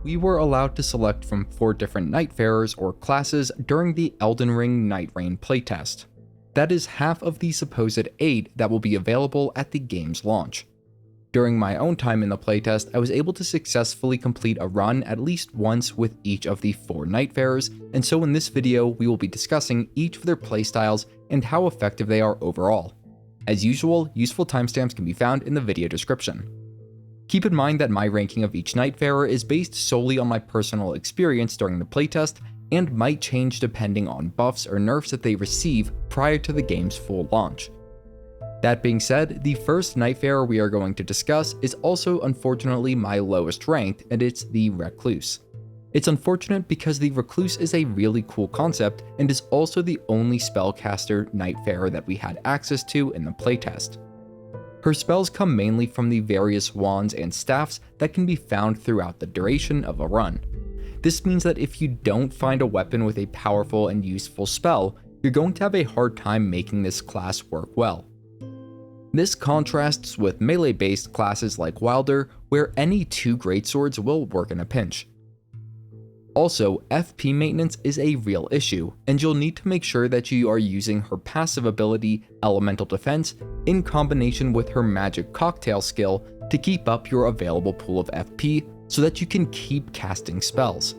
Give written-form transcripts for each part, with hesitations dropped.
we were allowed to select from 4 different Nightfarers or classes during the Elden Ring Nightreign playtest. That is half of the supposed 8 that will be available at the game's launch. During my own time in the playtest, I was able to successfully complete a run at least once with each of the 4 Nightfarers, and so in this video we will be discussing each of their playstyles and how effective they are overall. As usual, useful timestamps can be found in the video description. Keep in mind that my ranking of each Nightfarer is based solely on my personal experience during the playtest and might change depending on buffs or nerfs that they receive prior to the game's full launch. That being said, the first Nightfarer we are going to discuss is also unfortunately my lowest ranked, and it's the Recluse. It's unfortunate because the Recluse is a really cool concept and is also the only Spellcaster Nightfarer that we had access to in the playtest. Her spells come mainly from the various wands and staffs that can be found throughout the duration of a run. This means that if you don't find a weapon with a powerful and useful spell, you're going to have a hard time making this class work well. This contrasts with melee-based classes like Wylder, where any 2 Greatswords will work in a pinch. Also, FP maintenance is a real issue, and you'll need to make sure that you are using her passive ability, Elemental Defense, in combination with her Magic Cocktail skill to keep up your available pool of FP so that you can keep casting spells.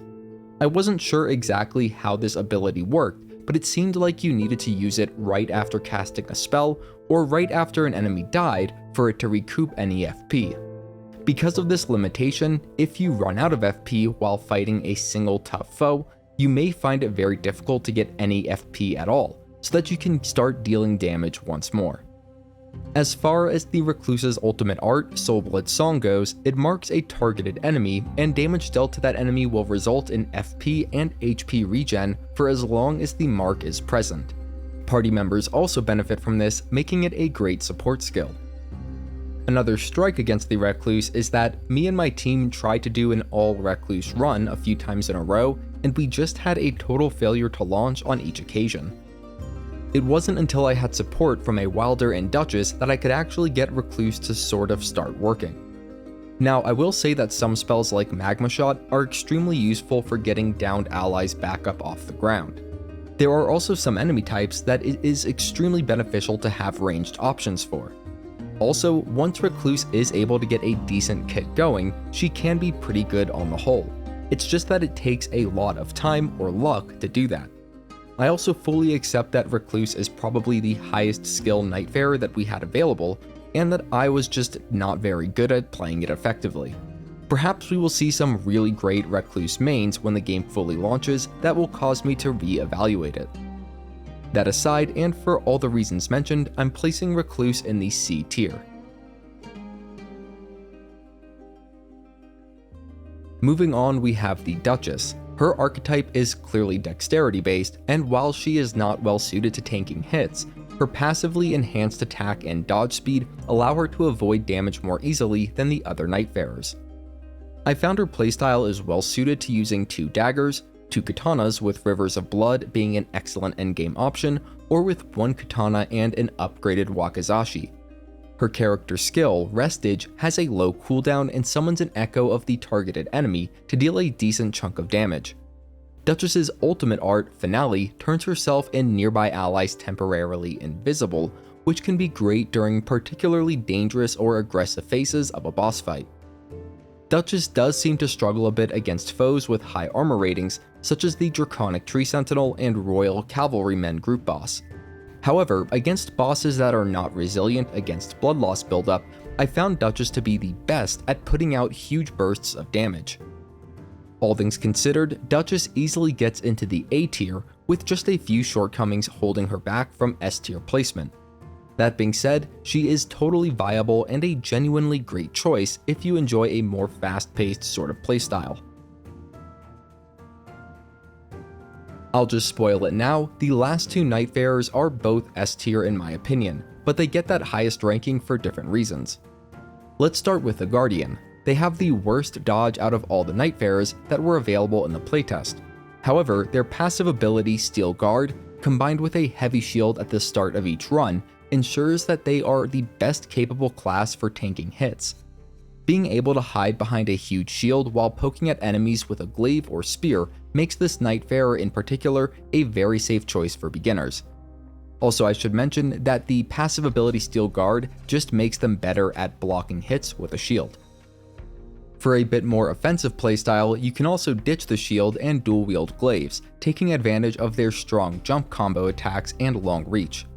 I wasn't sure exactly how this ability worked, but it seemed like you needed to use it right after casting a spell or right after an enemy died for it to recoup any FP. Because of this limitation, if you run out of FP while fighting a single tough foe, you may find it very difficult to get any FP at all, so that you can start dealing damage once more. As far as the Recluse's ultimate art, Soulblood Song goes, it marks a targeted enemy, and damage dealt to that enemy will result in FP and HP regen for as long as the mark is present. Party members also benefit from this, making it a great support skill. Another strike against the Recluse is that me and my team tried to do an all Recluse run a few times in a row, and we just had a total failure to launch on each occasion. It wasn't until I had support from a Wylder and Duchess that I could actually get Recluse to sort of start working. Now, I will say that some spells like Magma Shot are extremely useful for getting downed allies back up off the ground. There are also some enemy types that it is extremely beneficial to have ranged options for. Also, once Recluse is able to get a decent kit going, she can be pretty good on the whole. It's just that it takes a lot of time or luck to do that. I also fully accept that Recluse is probably the highest skill Nightfarer that we had available, and that I was just not very good at playing it effectively. Perhaps we will see some really great Recluse mains when the game fully launches that will cause me to re-evaluate it. That aside, and for all the reasons mentioned, I'm placing Recluse in the C tier. Moving on, we have the Duchess. Her archetype is clearly dexterity based, and while she is not well suited to tanking hits, her passively enhanced attack and dodge speed allow her to avoid damage more easily than the other Nightfarers. I found her playstyle is well suited to using 2 daggers, 2 katanas with Rivers of Blood being an excellent endgame option, or with 1 katana and an upgraded wakizashi. Her character skill, Restage, has a low cooldown and summons an echo of the targeted enemy to deal a decent chunk of damage. Duchess's ultimate art, Finale, turns herself and nearby allies temporarily invisible, which can be great during particularly dangerous or aggressive phases of a boss fight. Duchess does seem to struggle a bit against foes with high armor ratings, such as the Draconic Tree Sentinel and Royal Cavalrymen group boss. However, against bosses that are not resilient against blood loss buildup, I found Duchess to be the best at putting out huge bursts of damage. All things considered, Duchess easily gets into the A tier, with just a few shortcomings holding her back from S tier placement. That being said, she is totally viable and a genuinely great choice if you enjoy a more fast-paced sort of playstyle. I'll just spoil it now, the last 2 Nightfarers are both S tier in my opinion, but they get that highest ranking for different reasons. Let's start with the Guardian. They have the worst dodge out of all the Nightfarers that were available in the playtest. However, their passive ability Steel Guard, combined with a heavy shield at the start of each run, ensures that they are the best capable class for tanking hits. Being able to hide behind a huge shield while poking at enemies with a glaive or spear makes this Nightfarer in particular a very safe choice for beginners. Also, I should mention that the passive ability Steel Guard just makes them better at blocking hits with a shield. For a bit more offensive playstyle, you can also ditch the shield and dual-wield glaives, taking advantage of their strong jump combo attacks and long reach.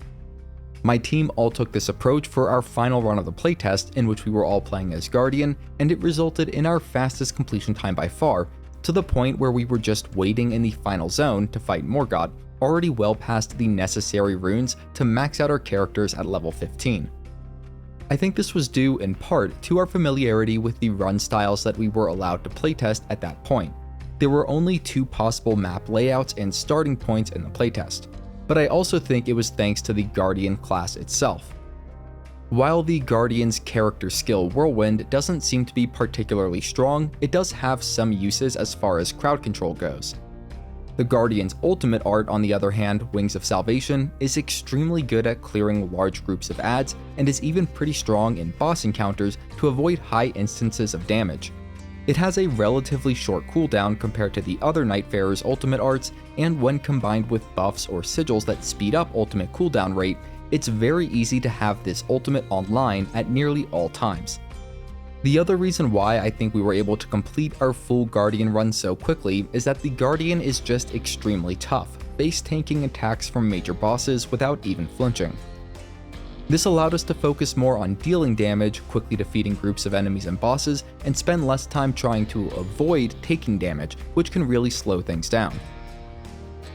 My team all took this approach for our final run of the playtest, in which we were all playing as Guardian, and it resulted in our fastest completion time by far, to the point where we were just waiting in the final zone to fight Morgott, already well past the necessary runes to max out our characters at level 15. I think this was due in part to our familiarity with the run styles that we were allowed to playtest at that point. There were only 2 possible map layouts and starting points in the playtest, but I also think it was thanks to the Guardian class itself. While the Guardian's character skill Whirlwind doesn't seem to be particularly strong, it does have some uses as far as crowd control goes. The Guardian's ultimate art, on the other hand, Wings of Salvation, is extremely good at clearing large groups of adds and is even pretty strong in boss encounters to avoid high instances of damage. It has a relatively short cooldown compared to the other Nightfarer's ultimate arts, and when combined with buffs or sigils that speed up ultimate cooldown rate, it's very easy to have this ultimate online at nearly all times. The other reason why I think we were able to complete our full Guardian run so quickly is that the Guardian is just extremely tough, base tanking attacks from major bosses without even flinching. This allowed us to focus more on dealing damage, quickly defeating groups of enemies and bosses, and spend less time trying to avoid taking damage, which can really slow things down.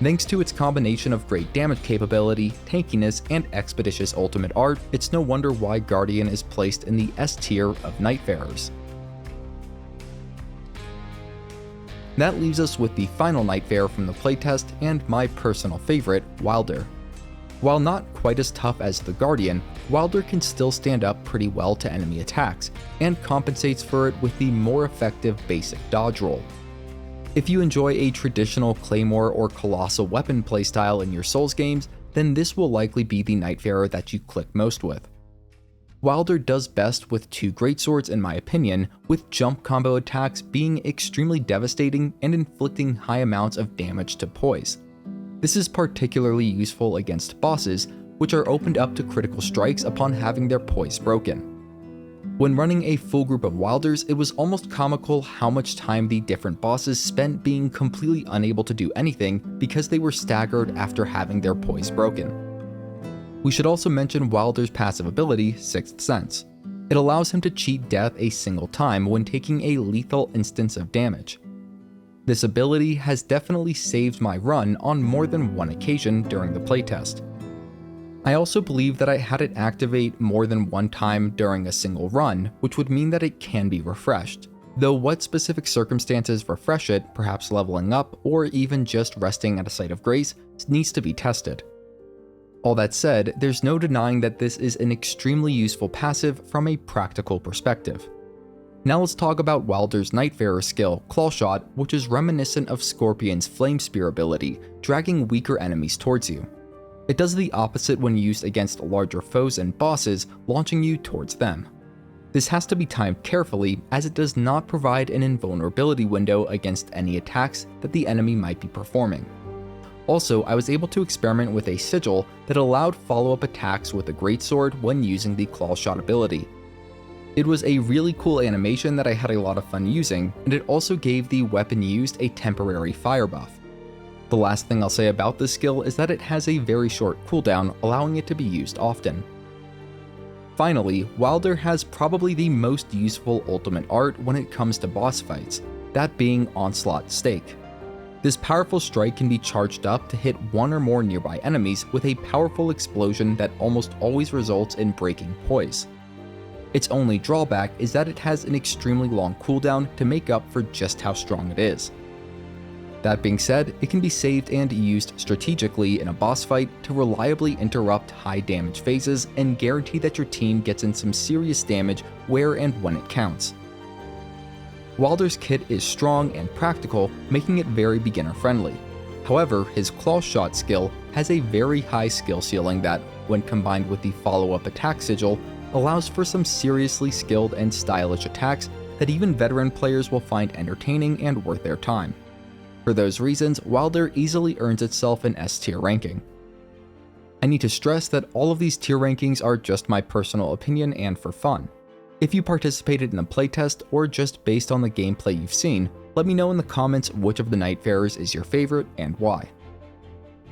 Thanks to its combination of great damage capability, tankiness, and expeditious ultimate art, it's no wonder why Guardian is placed in the S tier of Nightfarers. That leaves us with the final Nightfarer from the playtest and my personal favorite, Wylder. While not quite as tough as the Guardian, Wylder can still stand up pretty well to enemy attacks, and compensates for it with the more effective basic dodge roll. If you enjoy a traditional Claymore or Colossal Weapon playstyle in your Souls games, then this will likely be the Nightfarer that you click most with. Wylder does best with 2 Greatswords in my opinion, with jump combo attacks being extremely devastating and inflicting high amounts of damage to poise. This is particularly useful against bosses, which are opened up to critical strikes upon having their poise broken. When running a full group of Wylders, it was almost comical how much time the different bosses spent being completely unable to do anything because they were staggered after having their poise broken. We should also mention Wylder's passive ability, Sixth Sense. It allows him to cheat death a single time when taking a lethal instance of damage. This ability has definitely saved my run on more than one occasion during the playtest. I also believe that I had it activate more than one time during a single run, which would mean that it can be refreshed. Though what specific circumstances refresh it, perhaps leveling up or even just resting at a site of grace, needs to be tested. All that said, there's no denying that this is an extremely useful passive from a practical perspective. Now let's talk about Wylder's Nightfarer skill, Clawshot, which is reminiscent of Scorpion's Flame Spear ability, dragging weaker enemies towards you. It does the opposite when used against larger foes and bosses, launching you towards them. This has to be timed carefully, as it does not provide an invulnerability window against any attacks that the enemy might be performing. Also, I was able to experiment with a sigil that allowed follow-up attacks with a Greatsword when using the Clawshot ability. It was a really cool animation that I had a lot of fun using, and it also gave the weapon used a temporary fire buff. The last thing I'll say about this skill is that it has a very short cooldown, allowing it to be used often. Finally, Wylder has probably the most useful ultimate art when it comes to boss fights, that being Onslaught Stake. This powerful strike can be charged up to hit one or more nearby enemies with a powerful explosion that almost always results in breaking poise. Its only drawback is that it has an extremely long cooldown to make up for just how strong it is. That being said, it can be saved and used strategically in a boss fight to reliably interrupt high damage phases and guarantee that your team gets in some serious damage where and when it counts. Wylder's kit is strong and practical, making it very beginner friendly. However, his Clawshot skill has a very high skill ceiling that, when combined with the follow-up attack sigil, allows for some seriously skilled and stylish attacks that even veteran players will find entertaining and worth their time. For those reasons, Wylder easily earns itself an S tier ranking. I need to stress that all of these tier rankings are just my personal opinion and for fun. If you participated in a playtest or just based on the gameplay you've seen, let me know in the comments which of the Nightfarers is your favorite and why.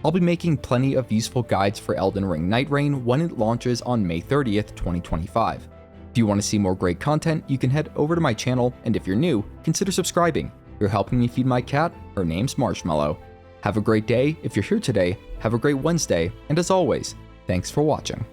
I'll be making plenty of useful guides for Elden Ring Nightreign when it launches on May 30th, 2025. If you want to see more great content, you can head over to my channel, and if you're new, consider subscribing. You're helping me feed my cat, her name's Marshmallow. Have a great day if you're here today, have a great Wednesday, and as always, thanks for watching.